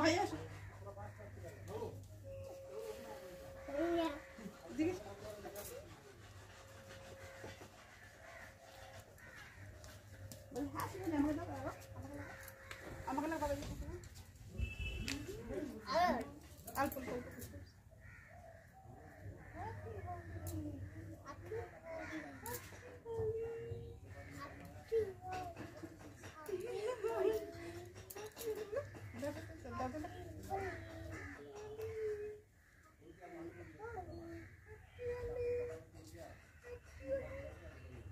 ভাই আসো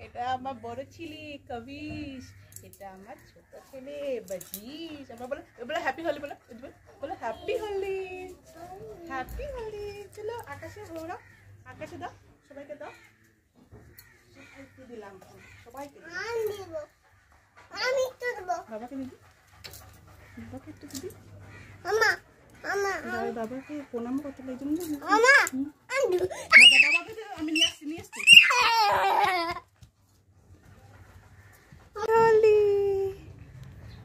এটা আমার বড় ছেলে কবিশ, এটা আমার ছোট ছেলে বাজিশ। আমরা বলো বলো হ্যাপি হোলি, বলো বলো হ্যাপি হোলি, হ্যাপি হোলি। চলো আকাশে ঘোরাও, আকাশে দাও, সবাইকে দাও। সবাইকে দিলাম, সবাইকে বাবাকে দিবি, বাবাকে একটু দিবি। বাবাকে প্রণাম করতে এই জন্য আমি নিয়ে আসছি, নিয়ে আসছি।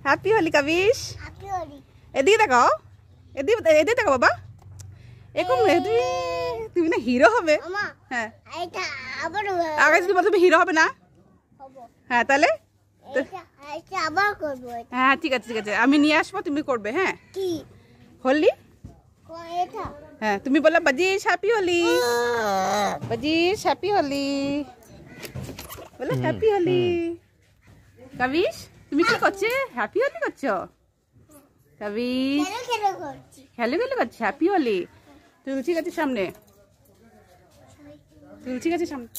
হ্যাপি হোলি কবিশ, এদিকে দেখাও, এদিকে দেখো বাবা। এরকম তুমি না হিরো হবে। হ্যাঁ আগে যদি তুমি হিরো হবে না। হ্যাঁ তাহলে হ্যাঁ ঠিক আছে ঠিক আছে, আমি নিয়ে আসবো, তুমি করবে। হ্যাঁ হোলি, হ্যাঁ তুমি বললা বাজিশ হ্যাপি হোলি, বাজিশ হ্যাপি হোলি, বলো হ্যাপি হোলি। কবিশ তুমি কি করছো? হ্যাপি হোলি করছো কবিশ? খেলে খেলে করছো হ্যাপি হোলি। তুলসী গাছের সামনে, তুলসী গাছের সামনে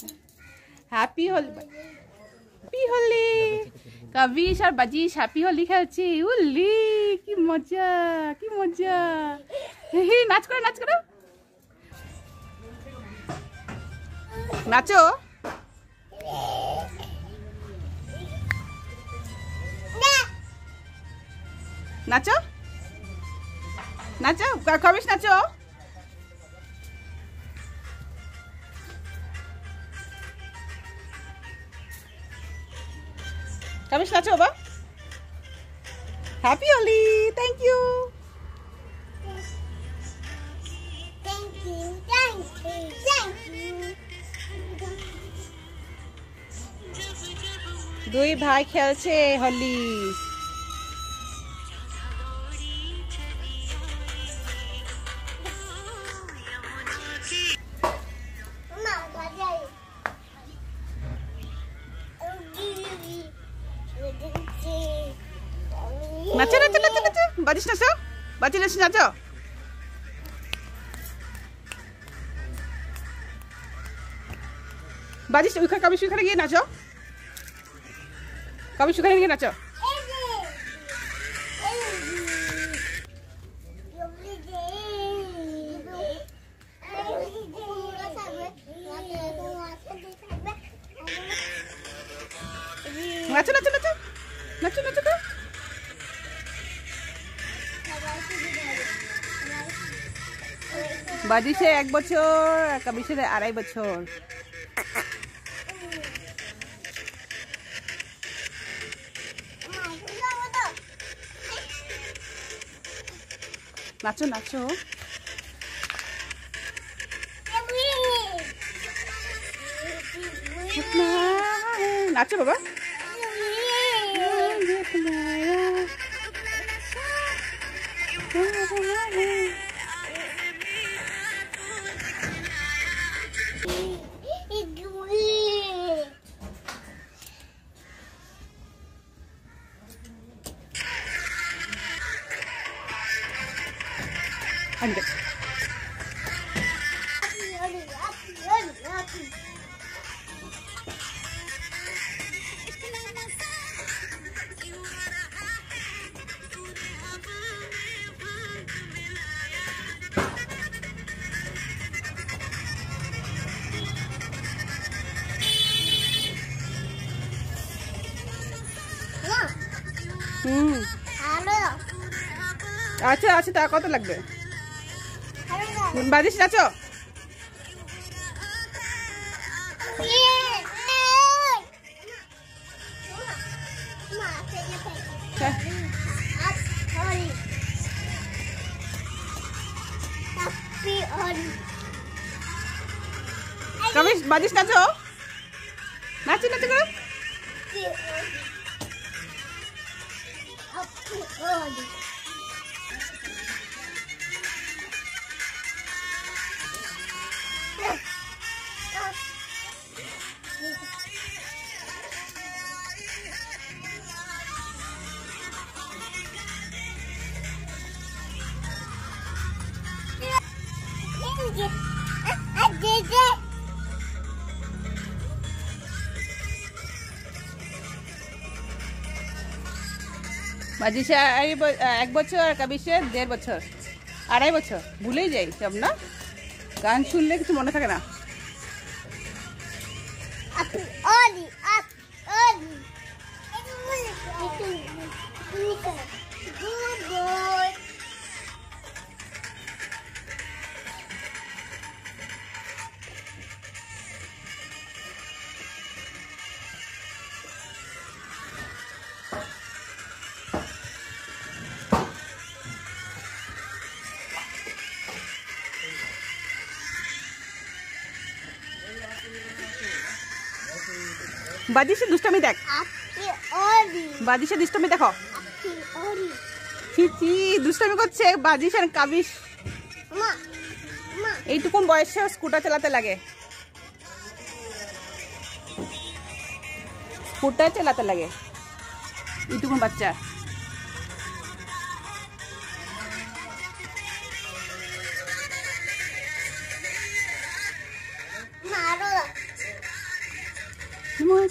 হ্যাপি হোলি, হ্যাপি হোলি। কবিশ আর বাজিশ হ্যাপি হোলি খেলছে। উল্লি কি মজা, কি মজা। হে নাচ করো, নাচ করো, নাচো। নাচো নাচো কবিশ, নাচো। কবিশ নাচো বাবা। Happy Holi, thank you. দুই ভাই খেলছে হোলি। নাচো নাচো নাচো নাচো, বাজিশ নাচো, বাজিশ নাচো। বাজিশ ওইখানে, কবিশ ওইখানে গিয়ে নাচো, কবিশ ওইখানে গিয়ে নাচো। নাচো নাচো নাচো নাচো নাচো তো। বাজিশে 1 বছর, কবিশের 2.5 বছর। নাচো নাচো, নাচো বাবা। আচ্ছা আচ্ছা, তা কত লাগবে? বাজিশ নাচো। বাজিস নাচো, নাচি নাচি করো। বাজিসে 1 বছর আর কাবিসে 1.5 বছর, 2.5 বছর। ভুলেই যাই সব না, গান শুনলে কিছু মনে থাকে না। বাজিসে দুষ্টামি দেখ, বাজিসে দুষ্টামি দেখো। ছি দুষ্টামি করছে বাজিস আর কাবিস। এইটুকুন বয়সে স্কুটার চালাতে লাগে, স্কুটার চালাতে লাগে এইটুকুন বাচ্চা। More